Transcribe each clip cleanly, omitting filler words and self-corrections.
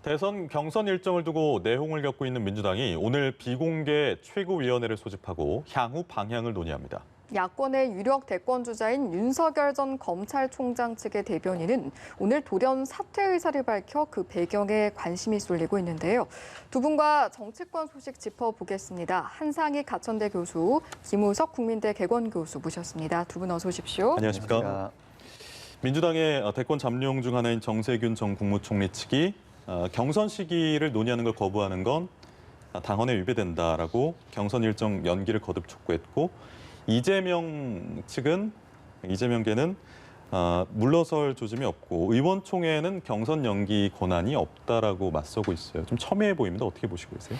대선 경선 일정을 두고 내홍을 겪고 있는 민주당이 오늘 비공개 최고위원회를 소집하고 향후 방향을 논의합니다. 야권의 유력 대권 주자인 윤석열 전 검찰총장 측의 대변인은 오늘 돌연 사퇴 의사를 밝혀 그 배경에 관심이 쏠리고 있는데요. 두 분과 정치권 소식 짚어보겠습니다. 한상희 가천대 교수, 김우석 국민대 개건 교수 모셨습니다. 두 분 어서 오십시오. 안녕하십니까? 안녕하십니까. 민주당의 대권 잠룡 중 하나인 정세균 전 국무총리 측이 경선 시기를 논의하는 걸 거부하는 건 당헌에 위배된다라고 경선 일정 연기를 거듭 촉구했고 이재명 측은 물러설 조짐이 없고 의원총회에는 경선 연기 권한이 없다라고 맞서고 있어요. 좀 첨예해 보입니다. 어떻게 보시고 계세요?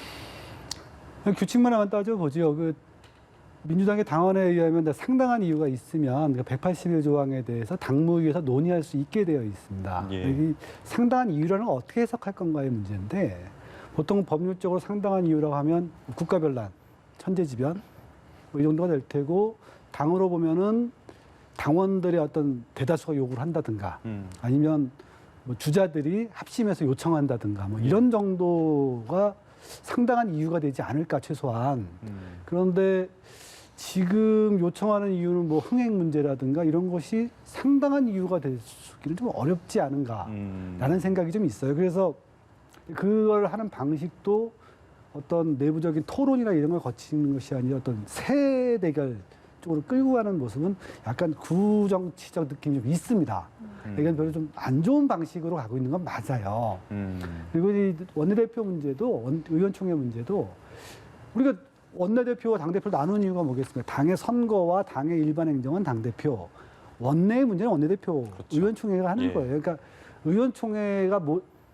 규칙만 하면 따져보죠. 민주당의 당원에 의하면 상당한 이유가 있으면 180일 조항에 대해서 당무위에서 논의할 수 있게 되어 있습니다. 예. 이 상당한 이유라는 걸 어떻게 해석할 건가의 문제인데 보통 법률적으로 상당한 이유라고 하면 국가별난, 천재지변 이 정도가 될 테고 당으로 보면은 당원들의 어떤 대다수가 요구를 한다든가 아니면 주자들이 합심해서 요청한다든가 이런 정도가 상당한 이유가 되지 않을까 최소한. 그런데 지금 요청하는 이유는 흥행 문제라든가 이런 것이 상당한 이유가 될 수기는 좀 어렵지 않은가라는 생각이 좀 있어요. 그래서 그걸 하는 방식도 어떤 내부적인 토론이나 이런 걸 거치는 것이 아니라 어떤 새 대결 쪽으로 끌고 가는 모습은 약간 구정치적 느낌이 좀 있습니다. 이건 별로 좀 안 좋은 방식으로 가고 있는 건 맞아요. 그리고 이 원내대표 문제도, 의원총회 문제도 우리가 원내대표와 당대표를 나눈 이유가 뭐겠습니까? 당의 선거와 당의 일반 행정은 당대표, 원내의 문제는 원내대표, 그렇죠. 의원총회가 하는 예. 거예요. 그러니까 의원총회가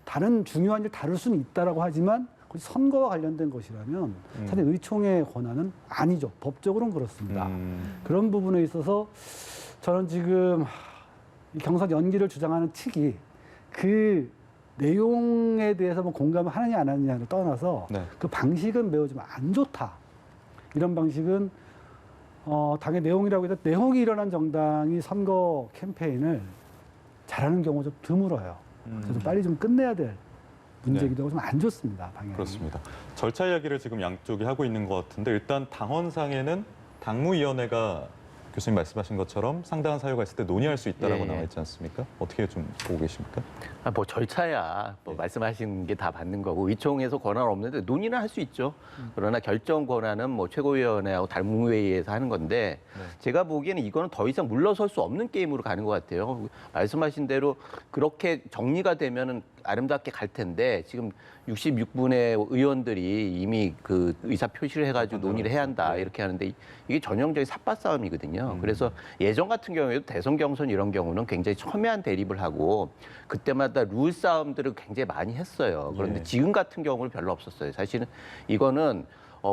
다른 중요한 일 다룰 수는 있다라고 하지만 선거와 관련된 것이라면 사실 의총의 권한은 아니죠. 법적으로는 그렇습니다. 그런 부분에 있어서 저는 지금 이 경선 연기를 주장하는 측이 그 내용에 대해서 공감을 하느냐 안 하느냐를 떠나서 네. 그 방식은 매우 좀 안 좋다. 이런 방식은 당의 내용이라고 해도 내홍이 일어난 정당이 선거 캠페인을 잘하는 경우가 좀 드물어요. 그래서 빨리 좀 끝내야 될 문제이기도 하고 좀 안 좋습니다. 방향이. 그렇습니다. 절차 이야기를 지금 양쪽이 하고 있는 것 같은데 일단 당헌상에는 당무위원회가 교수님 말씀하신 것처럼 상당한 사유가 있을 때 논의할 수 있다라고 나와 있지 않습니까? 어떻게 좀 보고 계십니까? 절차야 말씀하신 게 다 받는 거고 의총에서 권한 없는데 논의는 할 수 있죠. 그러나 결정 권한은 최고위원회하고 당무회의에서 하는 건데 제가 보기에는 이거는 더 이상 물러설 수 없는 게임으로 가는 것 같아요. 말씀하신 대로 그렇게 정리가 되면은 아름답게 갈 텐데 지금 66분의 의원들이 이미 그 의사 표시를 해가지고 논의를 해야 한다 이렇게 하는데 이게 전형적인 삿바 싸움이거든요. 그래서 예전 같은 경우에도 대선 경선 이런 경우는 굉장히 첨예한 대립을 하고 그때마다 룰 싸움들을 굉장히 많이 했어요. 그런데 예. 지금 같은 경우는 별로 없었어요. 사실은 이거는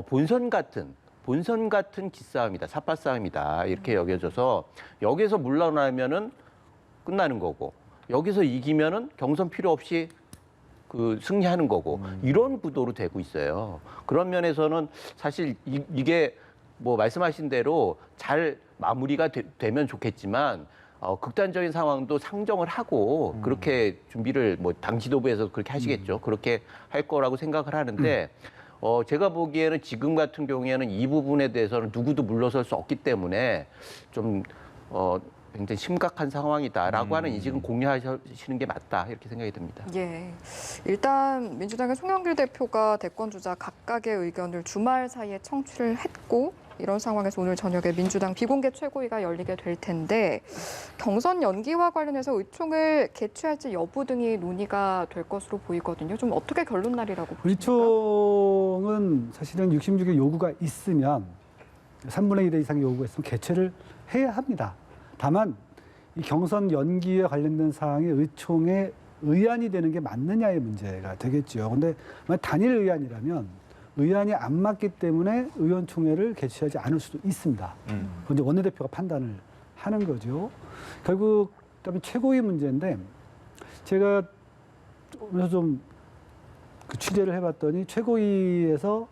본선 같은 기싸움이다, 삿바 싸움이다 이렇게 여겨져서 여기서 물러나면은 끝나는 거고 여기서 이기면은 경선 필요 없이 승리하는 거고 이런 구도로 되고 있어요. 그런 면에서는 사실 이게 말씀하신 대로 잘 마무리가 되면 좋겠지만 극단적인 상황도 상정을 하고 그렇게 준비를 당 지도부에서 그렇게 하시겠죠. 그렇게 할 거라고 생각을 하는데 제가 보기에는 지금 같은 경우에는 이 부분에 대해서는 누구도 물러설 수 없기 때문에 좀 굉장히 심각한 상황이다라고 하는 인식은 공유하시는 게 맞다 이렇게 생각이 듭니다. 예, 일단 민주당의 송영길 대표가 대권 주자 각각의 의견을 주말 사이에 청취를 했고 이런 상황에서 오늘 저녁에 민주당 비공개 최고위가 열리게 될 텐데 경선 연기와 관련해서 의총을 개최할지 여부 등이 논의가 될 것으로 보이거든요. 좀 어떻게 결론 날이라고 보십니까? 의총은 사실은 66의 요구가 있으면 3분의 1 이상의 요구가 있으면 개최를 해야 합니다. 다만 이 경선 연기에 관련된 사항이 의총에 의안이 되는 게 맞느냐의 문제가 되겠죠. 그런데 단일 의안이라면 의안이 안 맞기 때문에 의원총회를 개최하지 않을 수도 있습니다. 그런데 원내대표가 판단을 하는 거죠. 결국 그다음에 최고위 문제인데 제가 좀 취재를 해봤더니 최고위에서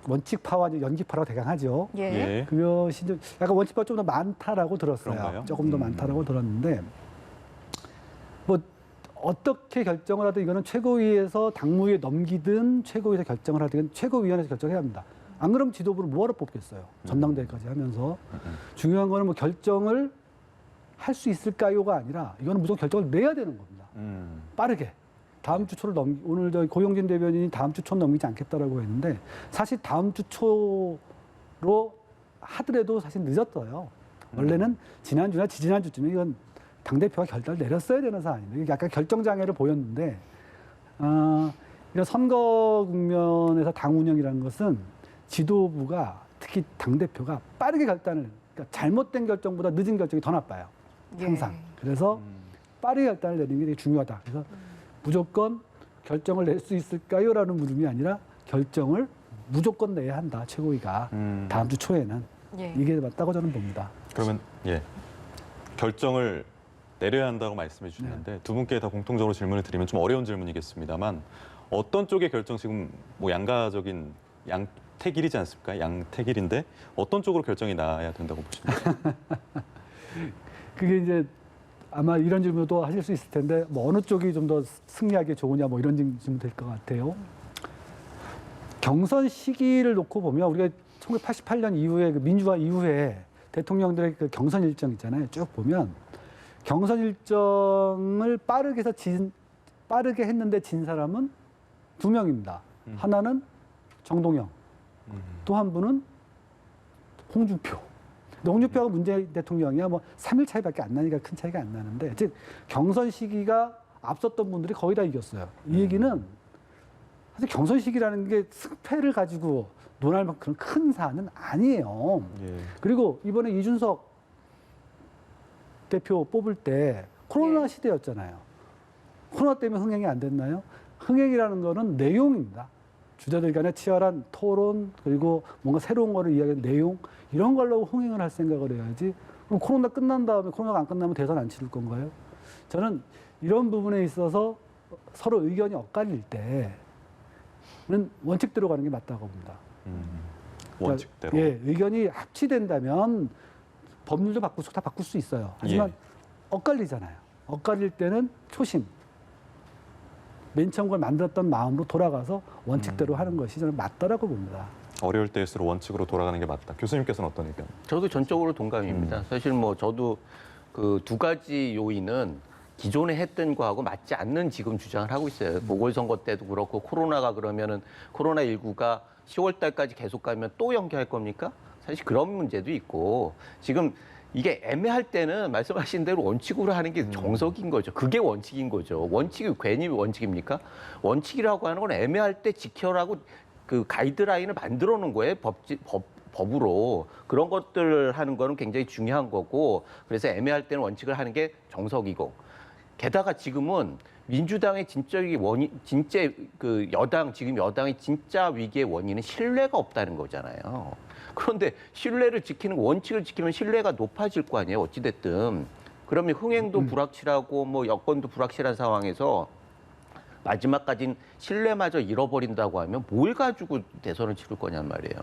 원칙파와 연기파라고 대강 하죠. 예. 예. 그것이 약간 원칙파가 좀 더 많다라고 들었어요. 그런가요? 조금 더 많다라고 들었는데 어떻게 결정을 하든 이거는 최고위에서 당무위에 넘기든 최고위에서 결정을 하든 최고위원회에서 결정해야 합니다. 안 그러면 지도부를 뭐하러 뽑겠어요. 전당대회까지 하면서. 중요한 거는 뭐 결정을 할 수 있을까요가 아니라 이거는 무조건 결정을 내야 되는 겁니다. 빠르게. 다음 주 초를 오늘 저 고용진 대변인이 다음 주 초는 넘기지 않겠다라고 했는데 사실 다음 주 초로 하더라도 사실 늦었어요. 원래는 지난주나 지지난주쯤에 이건 당대표가 결단을 내렸어야 되는 사안입니다. 이게 약간 결정장애를 보였는데 이런 선거 국면에서 당 운영이라는 것은 지도부가 특히 당대표가 빠르게 결단을 그러니까 잘못된 결정보다 늦은 결정이 더 나빠요. 항상. 그래서 빠르게 결단을 내리는 게 되게 중요하다. 그래서 무조건 결정을 낼 수 있을까요? 라는 물음이 아니라 결정을 무조건 내야 한다. 최고위가. 다음 주 초에는. 예. 이게 맞다고 저는 봅니다. 그러면 결정을 내려야 한다고 말씀해 주셨는데 두 분께 다 공통적으로 질문을 드리면 좀 어려운 질문이겠습니다만 어떤 쪽의 결정 지금 뭐 양가적인 양택일이지 않습니까? 양택일인데 어떤 쪽으로 결정이 나야 된다고 보십니까? 그게 이제 아마 이런 질문도 하실 수 있을 텐데 뭐 어느 쪽이 좀 더 승리하기 좋으냐 뭐 이런 질문 될 것 같아요. 경선 시기를 놓고 보면 우리가 1988년 이후에 그 민주화 이후에 대통령들의 그 경선 일정 있잖아요. 쭉 보면 경선 일정을 빠르게 했는데 진 사람은 2명입니다. 하나는 정동영, 또 한 분은 홍준표. 근데 홍준표하고 문재인 대통령이야 뭐 3일 차이밖에 안 나니까 큰 차이가 안 나는데 즉 경선 시기가 앞섰던 분들이 거의 다 이겼어요. 이 얘기는 사실 경선 시기라는 게 승패를 가지고 논할 만큼 그런 큰 사안은 아니에요. 그리고 이번에 이준석 대표 뽑을 때 코로나 시대였잖아요. 코로나 때문에 흥행이 안 됐나요? 흥행이라는 거는 내용입니다. 주자들 간의 치열한 토론 그리고 뭔가 새로운 거를 이야기하는 내용 이런 걸로 흥행을 할 생각을 해야지. 그럼 코로나 끝난 다음에 코로나가 안 끝나면 대선 안 치를 건가요? 저는 이런 부분에 있어서 서로 의견이 엇갈릴 때는 원칙대로 가는 게 맞다고 봅니다. 원칙대로. 그러니까, 의견이 합치된다면 법률도 바꾸고 다 바꿀 수 있어요. 하지만 엇갈리잖아요. 엇갈릴 때는 초심. 맨 처음 그걸 만들었던 마음으로 돌아가서 원칙대로 하는 것이 저는 맞다라고 봅니다. 어려울 때일수록 원칙으로 돌아가는 게 맞다. 교수님께서는 어떤 의견? 저도 전적으로 동감입니다. 사실 뭐 저도 그 두 가지 요인은 기존에 했던 거하고 맞지 않는 지금 주장을 하고 있어요. 보궐선거 때도 그렇고 코로나가 그러면은 코로나19가 10월 달까지 계속 가면 또 연기할 겁니까? 사실 그런 문제도 있고 지금 이게 애매할 때는 말씀하신 대로 원칙으로 하는 게 정석인 거죠. 그게 원칙인 거죠. 원칙이 괜히 원칙입니까? 원칙이라고 하는 건 애매할 때 지켜라고 그 가이드라인을 만들어 놓은 거예요. 법으로. 그런 것들을 하는 거는 굉장히 중요한 거고 그래서 애매할 때는 원칙을 하는 게 정석이고 게다가 지금은 민주당의 진짜 그 지금 여당의 진짜 위기의 원인은 신뢰가 없다는 거잖아요. 그런데 신뢰를 지키는 원칙을 지키면 신뢰가 높아질 거 아니에요. 어찌됐든. 그러면 흥행도 불확실하고 뭐 여건도 불확실한 상황에서 마지막까지는 신뢰마저 잃어버린다고 하면 뭘 가지고 대선을 치를 거냔 말이에요.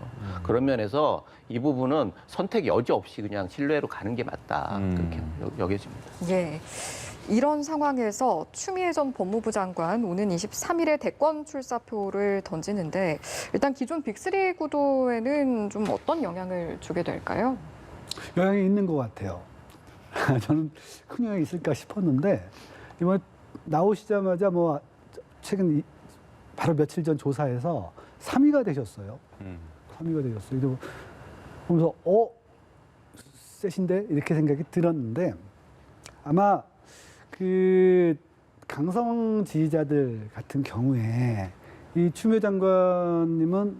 그런 면에서 이 부분은 선택 여지 없이 그냥 신뢰로 가는 게 맞다. 그렇게 여겨집니다. 예. 이런 상황에서 추미애 전 법무부 장관 오는 23일에 대권 출사표를 던지는데 일단 기존 빅3 구도에는 좀 어떤 영향을 주게 될까요? 영향이 있는 것 같아요. 저는 큰 영향이 있을까 싶었는데 이번에 나오시자마자 뭐 최근 바로 며칠 전 조사에서 3위가 되셨어요. 3위가 되셨어요. 그래서 보면서 셋인데 이렇게 생각이 들었는데 아마 그 강성 지지자들 같은 경우에 이 추미애 장관님은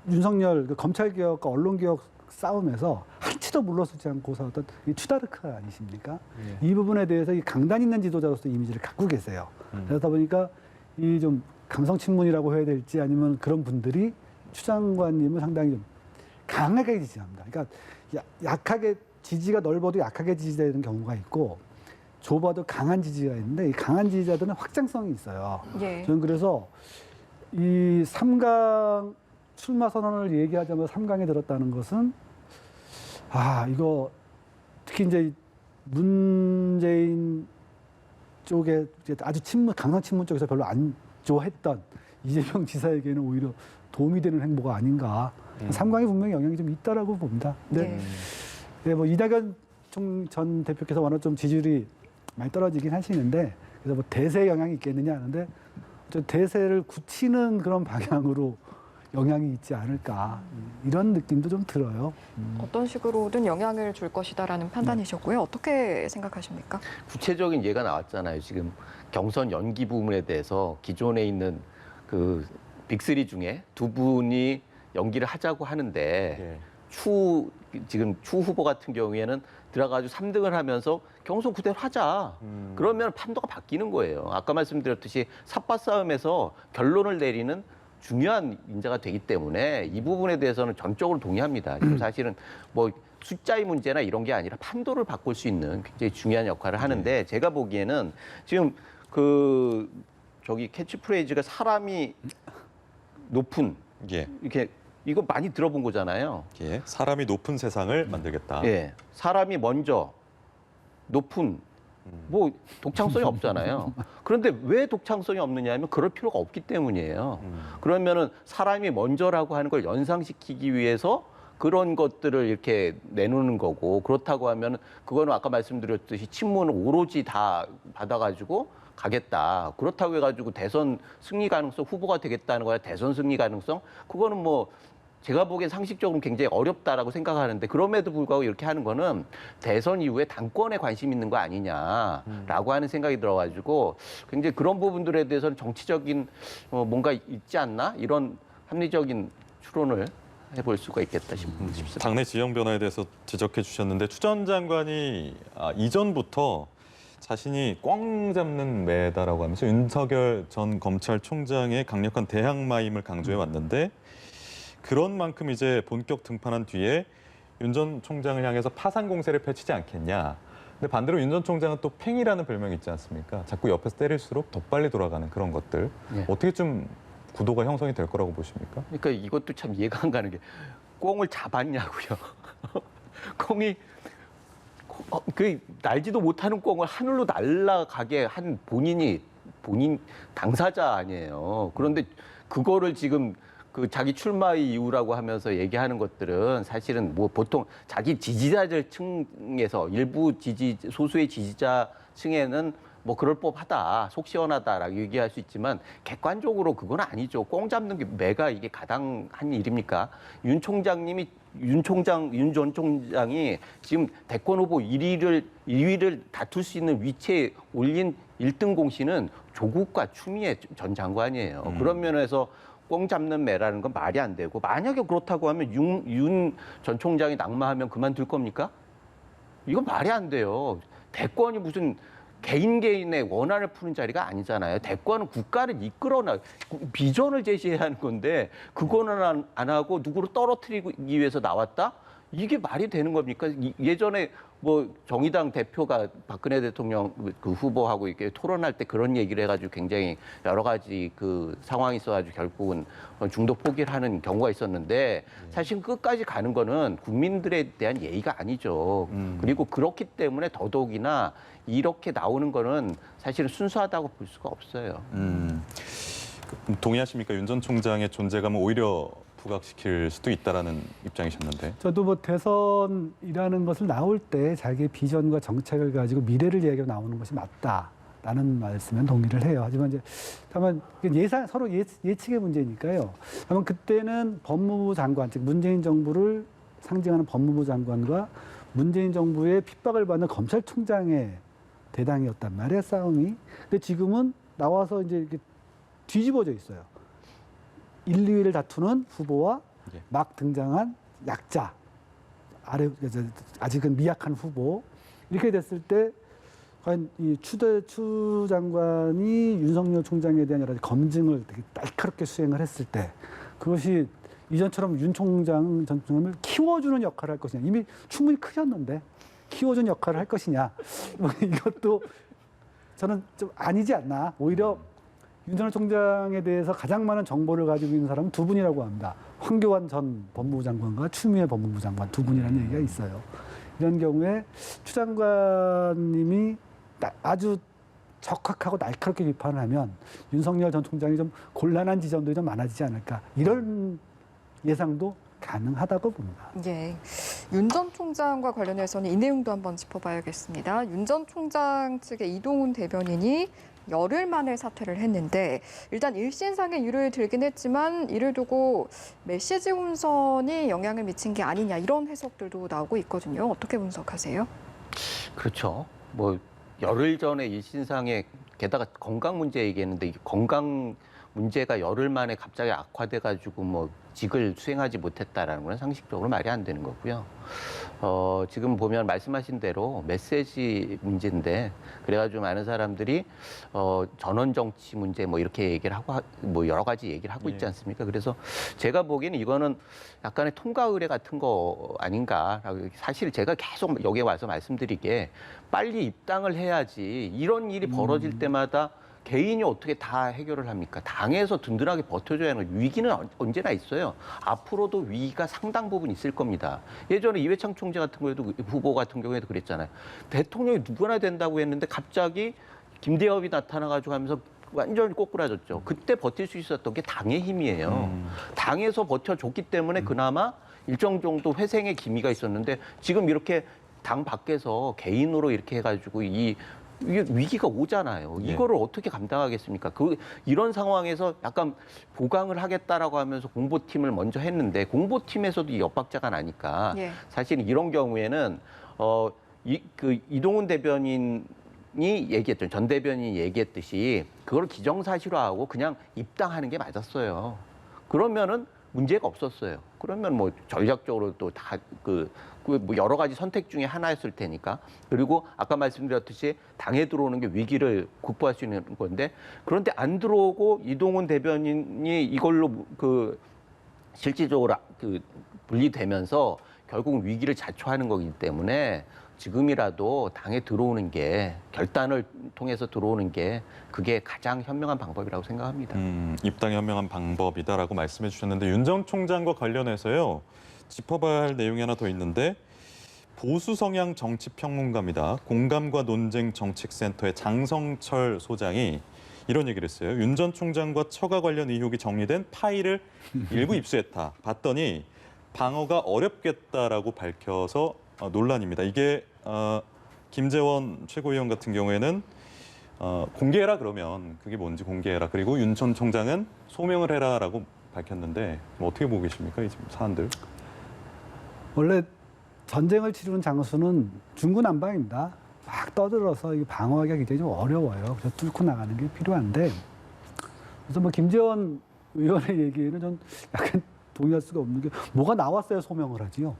윤석열 그 검찰개혁과 언론개혁 싸움에서 한치도 물러서지 않고서 어떤 이 추다르크 아니십니까? 이 부분에 대해서 이 강단 있는 지도자로서 이미지를 갖고 계세요. 그러다 보니까 이 좀 강성 친문이라고 해야 될지 아니면 그런 분들이 추 장관님을 상당히 좀 강하게 지지합니다. 그러니까 약하게 지지가 넓어도 약하게 지지되는 경우가 있고 좁아도 강한 지지가 있는데 이 강한 지지자들은 확장성이 있어요. 예. 저는 그래서 이 3강 출마 선언을 얘기하자마자 3강에 들었다는 것은 이거 특히 이제 문재인 쪽에 이제 아주 강성 친문 쪽에서 별로 안 좋아했던 이재명 지사에게는 오히려 도움이 되는 행보가 아닌가. 삼강이 분명히 영향이 좀 있다라고 봅니다. 근데 네, 뭐 이낙연 전 대표께서 워낙 좀 지지율이 많이 떨어지긴 하시는데 그래서 뭐 대세 영향이 있겠느냐 하는데 좀 대세를 굳히는 그런 방향으로 영향이 있지 않을까 이런 느낌도 좀 들어요. 어떤 식으로든 영향을 줄 것이다라는 판단이셨고요. 어떻게 생각하십니까? 구체적인 예가 나왔잖아요. 지금 경선 연기 부분에 대해서 기존에 있는 그 빅3 중에 두 분이 연기를 하자고 하는데 예. 지금 추 후보 같은 경우에는 들어가지고 3등을 하면서 경선 그대로 하자. 그러면 판도가 바뀌는 거예요. 아까 말씀드렸듯이 삽바 싸움에서 결론을 내리는 중요한 인자가 되기 때문에 이 부분에 대해서는 전적으로 동의합니다. 지금 사실은 뭐 숫자의 문제나 이런 게 아니라 판도를 바꿀 수 있는 굉장히 중요한 역할을 하는데 제가 보기에는 지금 저기 캐치프레이즈가 사람이 높은 예. 이렇게 이거 많이 들어본 거잖아요. 예. 사람이 높은 세상을 만들겠다. 예. 사람이 먼저 높은 뭐 독창성이 없잖아요. 그런데 왜 독창성이 없느냐 하면 그럴 필요가 없기 때문이에요. 그러면은 사람이 먼저라고 하는 걸 연상시키기 위해서 그런 것들을 이렇게 내놓는 거고 그렇다고 하면 그거는 아까 말씀드렸듯이 친문을 오로지 다 받아가지고 가겠다. 그렇다고 해가지고 대선 승리 가능성 후보가 되겠다는 거야. 대선 승리 가능성 그거는 뭐 제가 보기엔 상식적으로 굉장히 어렵다라고 생각하는데 그럼에도 불구하고 이렇게 하는 거는 대선 이후에 당권에 관심 있는 거 아니냐라고 하는 생각이 들어가지고 굉장히 그런 부분들에 대해서는 정치적인 뭔가 있지 않나 이런 합리적인 추론을 해볼 수가 있겠다 싶습니다. 당내 지형 변화에 대해서 지적해 주셨는데 추 전 장관이 이전부터 자신이 꽝 잡는 매다라고 하면서 윤석열 전 검찰총장의 강력한 대항마임을 강조해 왔는데 그런 만큼 이제 본격 등판한 뒤에 윤 전 총장을 향해서 파상 공세를 펼치지 않겠냐. 근데 반대로 윤 전 총장은 또 팽이라는 별명이 있지 않습니까? 자꾸 옆에서 때릴수록 더 빨리 돌아가는 그런 것들. 예. 어떻게 좀 구도가 형성이 될 거라고 보십니까? 그러니까 이것도 참 이해가 안 가는 게 꽁을 잡았냐고요. 꽁이 날지도 못하는 꽁을 하늘로 날아가게 한 본인 당사자 아니에요. 그런데 그거를 지금 자기 출마의 이유라고 하면서 얘기하는 것들은 사실은 뭐 보통 자기 지지자들 층에서 일부 소수의 지지자 층에는 뭐 그럴 법하다, 속 시원하다라고 얘기할 수 있지만 객관적으로 그건 아니죠. 꽁 잡는 게 매가 이게 가당한 일입니까? 윤 전 총장이 지금 대권 후보 1위를 다툴 수 있는 위치에 올린 1등 공신은 조국과 추미애 전 장관이에요. 그런 면에서 꽁 잡는 매라는 건 말이 안 되고 만약에 그렇다고 하면 윤 전 총장이 낙마하면 그만둘 겁니까? 이건 말이 안 돼요. 대권이 무슨 개인의 원한을 푸는 자리가 아니잖아요. 대권은 국가를 이끌어나 비전을 제시해야 하는 건데 그거는 안 하고 누구를 떨어뜨리기 위해서 나왔다? 이게 말이 되는 겁니까? 예전에 뭐 정의당 대표가 박근혜 대통령 그 후보하고 이렇게 토론할 때 그런 얘기를 해가지고 굉장히 여러 가지 그 상황이 있어가지고 결국은 중도 포기를 하는 경우가 있었는데 사실 끝까지 가는 거는 국민들에 대한 예의가 아니죠. 그리고 그렇기 때문에 더더욱이나 이렇게 나오는 거는 사실은 순수하다고 볼 수가 없어요. 동의하십니까? 윤 전 총장의 존재감은 오히려 부각시킬 수도 있다라는 입장이셨는데. 저도 뭐 대선이라는 것을 나올 때 자기의 비전과 정책을 가지고 미래를 이야기하고 나오는 것이 맞다라는 말씀은 동의를 해요. 하지만 이제 다만 서로 예측의 문제니까요. 다만 그때는 법무부 장관, 즉 문재인 정부를 상징하는 법무부 장관과 문재인 정부의 핍박을 받는 검찰총장의 대당이었단 말이에요, 싸움이. 근데 지금은 나와서 이제 이렇게 뒤집어져 있어요. 1, 2위를 다투는 후보와 예. 막 등장한 약자, 아직은 미약한 후보. 이렇게 됐을 때 과연 이 추 장관이 윤석열 총장에 대한 여러 가지 검증을 되게 날카롭게 수행을 했을 때 그것이 이전처럼 윤 총장 전 총장을 키워주는 역할을 할 것이냐. 이미 충분히 크셨는데 키워주는 역할을 할 것이냐. 뭐 이것도 저는 좀 아니지 않나. 오히려 윤석열 총장에 대해서 가장 많은 정보를 가지고 있는 사람은 두 분이라고 합니다. 황교안 전 법무부 장관과 추미애 법무부 장관 두 분이라는 얘기가 있어요. 이런 경우에 추 장관님이 아주 적확하고 날카롭게 비판을 하면 윤석열 전 총장이 좀 곤란한 지점도 좀 많아지지 않을까 이런 예상도 가능하다고 봅니다. 예, 윤 전 총장과 관련해서는 이 내용도 한번 짚어봐야겠습니다. 윤 전 총장 측의 이동훈 대변인이 열흘 만에 사퇴를 했는데 일단 일신상의 유료에 들긴 했지만 이를 두고 메시지 혼선이 영향을 미친 게 아니냐 이런 해석들도 나오고 있거든요. 어떻게 분석하세요? 그렇죠. 뭐 열흘 전에 일신상에 게다가 건강 문제 얘기했는데 이 건강 문제가 열흘 만에 갑자기 악화돼가지고 뭐 직을 수행하지 못했다라는 건 상식적으로 말이 안 되는 거고요. 지금 보면 말씀하신 대로 메시지 문제인데 그래가지고 많은 사람들이 전원 정치 문제 뭐 이렇게 얘기를 하고 뭐 여러 가지 얘기를 하고 있지 않습니까? 그래서 제가 보기에는 이거는 약간의 통과 의례 같은 거 아닌가라고 사실 제가 계속 여기에 와서 말씀드리게 빨리 입당을 해야지 이런 일이 벌어질 때마다 개인이 어떻게 다 해결을 합니까? 당에서 든든하게 버텨줘야 하는 거예요. 위기는 언제나 있어요. 앞으로도 위기가 상당 부분 있을 겁니다. 예전에 이회창 총재 같은 경우에도 후보 같은 경우에도 그랬잖아요. 대통령이 누구나 된다고 했는데 갑자기 김대엽이 나타나가지고 하면서 완전히 꼬꾸라졌죠. 그때 버틸 수 있었던 게 당의 힘이에요. 당에서 버텨줬기 때문에 그나마 일정 정도 회생의 기미가 있었는데 지금 이렇게 당 밖에서 개인으로 이렇게 해가지고 이게 위기가 오잖아요. 이거를 어떻게 감당하겠습니까? 이런 상황에서 약간 보강을 하겠다라고 하면서 공보팀을 먼저 했는데 공보팀에서도 이 엇박자가 나니까 사실 이런 경우에는 이동훈 대변인이 얘기했던 전 대변인이 얘기했듯이 그걸 기정사실화하고 그냥 입당하는 게 맞았어요. 그러면은 문제가 없었어요. 그러면 뭐 전략적으로 또 다 뭐 여러 가지 선택 중에 하나였을 테니까. 그리고 아까 말씀드렸듯이 당에 들어오는 게 위기를 극복할 수 있는 건데 그런데 안 들어오고 이동훈 대변인이 이걸로 실질적으로 분리되면서 결국 위기를 자초하는 거기 때문에 지금이라도 당에 들어오는 게 결단을 통해서 들어오는 게 그게 가장 현명한 방법이라고 생각합니다. 입당이 현명한 방법이다라고 말씀해 주셨는데 윤 전 총장과 관련해서요. 짚어봐야 할 내용이 하나 더 있는데 보수 성향 정치 평론가입니다. 공감과 논쟁 정책센터의 장성철 소장이 이런 얘기를 했어요. 윤 전 총장과 처가 관련 의혹이 정리된 파일을 일부 입수했다. 봤더니 방어가 어렵겠다라고 밝혀서 논란입니다. 이게 김재원 최고위원 같은 경우에는 공개해라 그러면 그게 뭔지 공개해라. 그리고 윤 전 총장은 소명을 해라라고 밝혔는데 뭐 어떻게 보고 계십니까? 이 사안들. 원래 전쟁을 치르는 장수는 중구난방입니다. 막 떠들어서 이 방어하기가 굉장히 좀 어려워요. 그래서 뚫고 나가는 게 필요한데 그래서 뭐 김재원 의원의 얘기는 좀 약간 동의할 수가 없는 게 뭐가 나왔어야 소명을 하지요.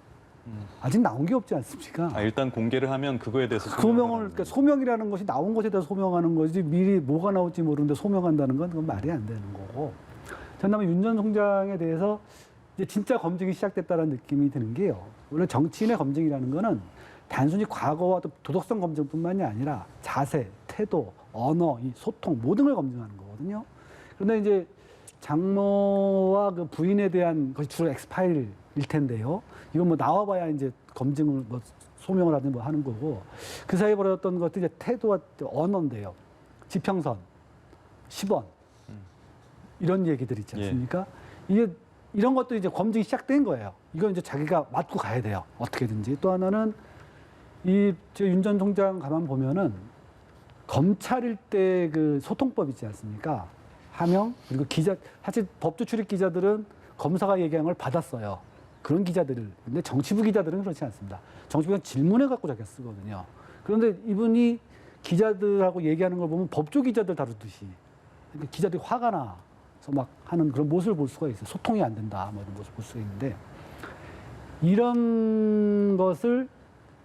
아직 나온 게 없지 않습니까? 일단 공개를 하면 그거에 대해서 그러니까 소명이라는 것이 나온 것에 대해서 소명하는 거지 미리 뭐가 나올지 모르는데 소명한다는 건 그건 말이 안 되는 거고. 전남의 윤 전 총장에 대해서 이제 진짜 검증이 시작됐다는 느낌이 드는 게요. 원래 정치인의 검증이라는 거는 단순히 과거와 또 도덕성 검증뿐만이 아니라 자세, 태도, 언어, 이 소통 모든 걸 검증하는 거거든요. 그런데 이제 장모와 그 부인에 대한 것이 주로 엑스파일일 텐데요. 이건 뭐 나와봐야 이제 검증을 뭐 소명을 하든 뭐 하는 거고 그 사이에 벌어졌던 것들이 이제 태도와 언어인데요. 지평선, 10원 이런 얘기들 있지 않습니까? 이게 이런 것도 이제 검증이 시작된 거예요. 이건 이제 자기가 맞고 가야 돼요. 어떻게든지. 또 하나는 윤 전 총장 가만 보면은 검찰일 때 그 소통법 있지 않습니까? 하명 그리고 기자 사실 법조 출입 기자들은 검사가 얘기한 걸 받았어요. 그런 기자들을. 근데 정치부 기자들은 그렇지 않습니다. 정치부는 질문해 갖고 자기가 쓰거든요. 그런데 이분이 기자들하고 얘기하는 걸 보면 법조 기자들 다루듯이 그러니까 기자들이 화가 나서 막 하는 그런 모습을 볼 수가 있어요. 소통이 안 된다 뭐 이런 모습을 볼 수가 있는데 이런 것을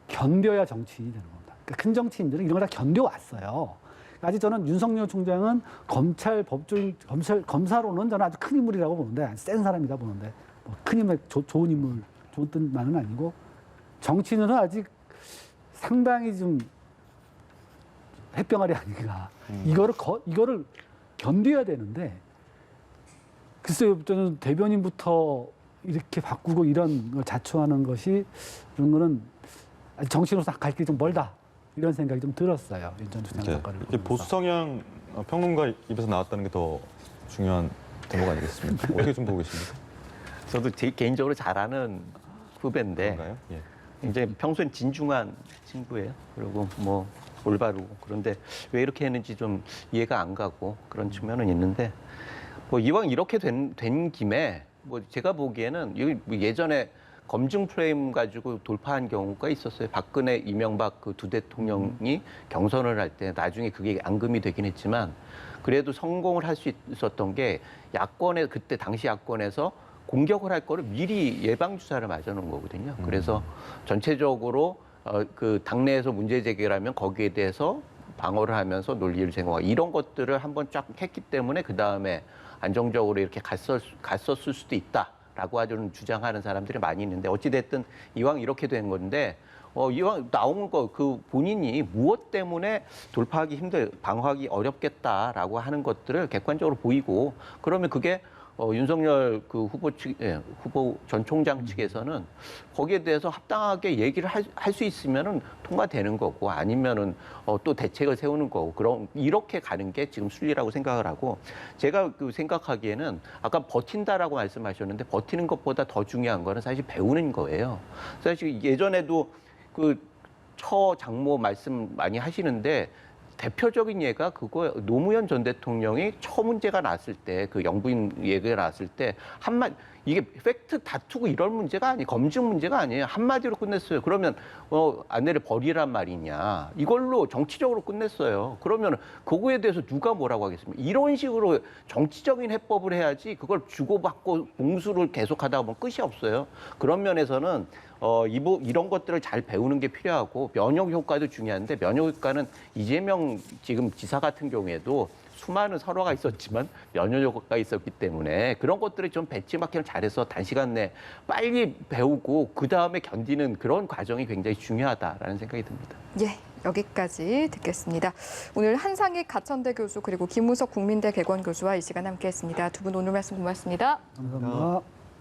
견뎌야 정치인이 되는 겁니다. 그러니까 큰 정치인들은 이런 걸 다 견뎌왔어요. 아직 저는 윤석열 총장은 검사로는 저는 아주 큰 인물이라고 보는데 센 사람이다 보는데 뭐 큰 인물, 좋은 인물, 좋은 뜻만은 아니고 정치인은 아직 상당히 좀 햇병아리 아닌가. 이거를 견뎌야 되는데 글쎄요, 저는 대변인부터 이렇게 바꾸고 이런 걸 자초하는 것이 이런 거는 정치인으로서 갈 길이 좀 멀다 이런 생각이 좀 들었어요. 윤 전 주장 네. 작가를 이렇게 보면서. 보수 성향 평론가 입에서 나왔다는 게 더 중요한 대목 아니겠습니까? 어떻게 좀 보고 계십니까? 저도 제 개인적으로 잘 아는 후배인데 그런가요? 예. 이제 평소엔 진중한 친구예요. 그리고 뭐 올바르고 그런데 왜 이렇게 했는지 좀 이해가 안 가고 그런 측면은 있는데 뭐 이왕 이렇게 된 김에 뭐 제가 보기에는 여기 뭐 예전에 검증 프레임 가지고 돌파한 경우가 있었어요. 박근혜, 이명박 그 두 대통령이 경선을 할 때 나중에 그게 앙금이 되긴 했지만 그래도 성공을 할 수 있었던 게 야권에 그때 당시 야권에서 공격을 할 거를 미리 예방 주사를 맞아놓은 거거든요. 그래서 전체적으로 그 당내에서 문제 제기를 하면 거기에 대해서 방어를 하면서 논리를 제공하고 이런 것들을 한번 쫙 했기 때문에 그 다음에 안정적으로 이렇게 갔었을 수도 있다라고 아주 주장하는 사람들이 많이 있는데 어찌 됐든 이왕 이렇게 된 건데 이왕 나온 거 그 본인이 무엇 때문에 돌파하기 방어하기 어렵겠다라고 하는 것들을 객관적으로 보이고 그러면 그게 윤석열 그 후보 전 총장 측에서는 거기에 대해서 합당하게 얘기를 할 수 있으면은 통과되는 거고 아니면은 또 대책을 세우는 거고 이렇게 가는 게 지금 순리라고 생각을 하고 제가 그 생각하기에는 아까 버틴다라고 말씀하셨는데 버티는 것보다 더 중요한 거는 사실 배우는 거예요. 사실 예전에도 그 처장모 말씀 많이 하시는데 대표적인 예가 그거 노무현 전 대통령이 처 문제가 났을 때 그 영부인 얘기가 났을 때 이게 팩트 다투고 이런 문제가 아니 검증 문제가 아니에요. 한마디로 끝냈어요. 그러면 아내를 버리란 말이냐. 이걸로 정치적으로 끝냈어요. 그러면 그거에 대해서 누가 뭐라고 하겠습니까? 이런 식으로 정치적인 해법을 해야지 그걸 주고받고 봉수를 계속하다 보면 끝이 없어요. 그런 면에서는 이런 것들을 잘 배우는 게 필요하고 면역 효과도 중요한데 면역 효과는 이재명 지금 지사 같은 경우에도 수많은 설화가 있었지만 면역 효과가 있었기 때문에 그런 것들을 좀 벤치마킹을 잘해서 단시간 내에 빨리 배우고 그 다음에 견디는 그런 과정이 굉장히 중요하다라는 생각이 듭니다. 예, 여기까지 듣겠습니다. 오늘 한상익 가천대 교수 그리고 김우석 국민대 개건 교수와 이 시간 함께했습니다. 두 분 오늘 말씀 고맙습니다. 감사합니다.